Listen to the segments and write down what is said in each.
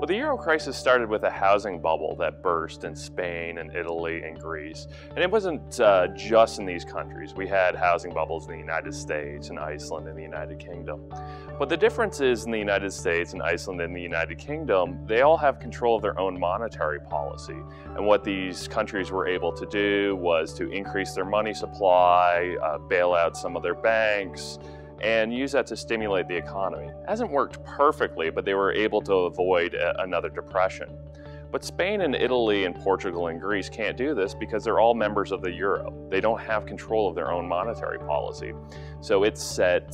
Well, the euro crisis started with a housing bubble that burst in Spain and Italy and Greece. And it wasn't just in these countries. We had housing bubbles in the United States and Iceland and the United Kingdom. But the difference is in the United States and Iceland and the United Kingdom, they all have control of their own monetary policy. And what these countries were able to do was to increase their money supply, bail out some of their banks, and use that to stimulate the economy. It hasn't worked perfectly, but they were able to avoid another depression. But Spain and Italy and Portugal and Greece can't do this because they're all members of the euro. They don't have control of their own monetary policy. So it's set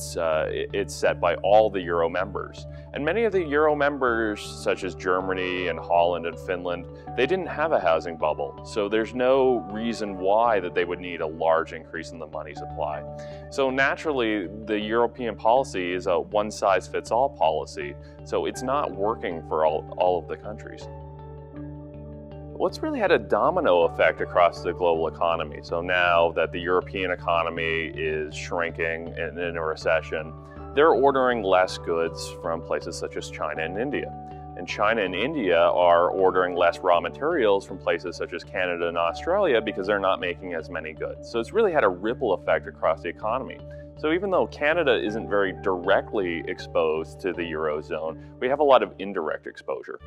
by all the euro members. And many of the euro members, such as Germany and Holland and Finland, they didn't have a housing bubble. So there's no reason why that they would need a large increase in the money supply. So naturally, the European policy is a one-size-fits-all policy. So it's not working for all of the countries. Well, it's really had a domino effect across the global economy. So now that the European economy is shrinking and in a recession, they're ordering less goods from places such as China and India. And China and India are ordering less raw materials from places such as Canada and Australia because they're not making as many goods. So it's really had a ripple effect across the economy. So even though Canada isn't very directly exposed to the Eurozone, we have a lot of indirect exposure.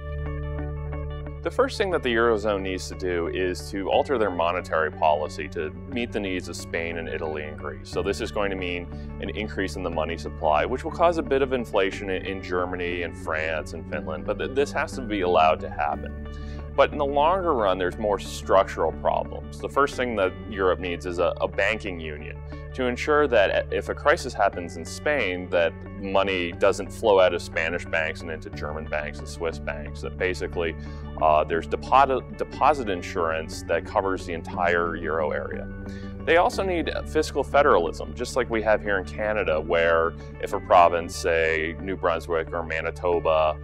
The first thing that the Eurozone needs to do is to alter their monetary policy to meet the needs of Spain and Italy and Greece. So this is going to mean an increase in the money supply, which will cause a bit of inflation in Germany and France and Finland, but this has to be allowed to happen. But in the longer run, there's more structural problems. The first thing that Europe needs is a banking union to ensure that if a crisis happens in Spain, that money doesn't flow out of Spanish banks and into German banks and Swiss banks, that basically there's deposit insurance that covers the entire euro area. They also need fiscal federalism, just like we have here in Canada, where if a province, say New Brunswick or Manitoba,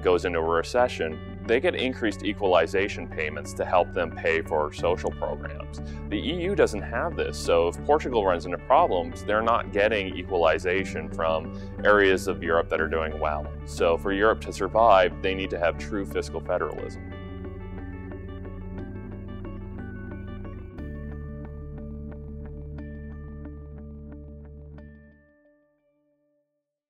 goes into a recession, they get increased equalization payments to help them pay for social programs. The EU doesn't have this, so if Portugal runs into problems, they're not getting equalization from areas of Europe that are doing well. So for Europe to survive, they need to have true fiscal federalism.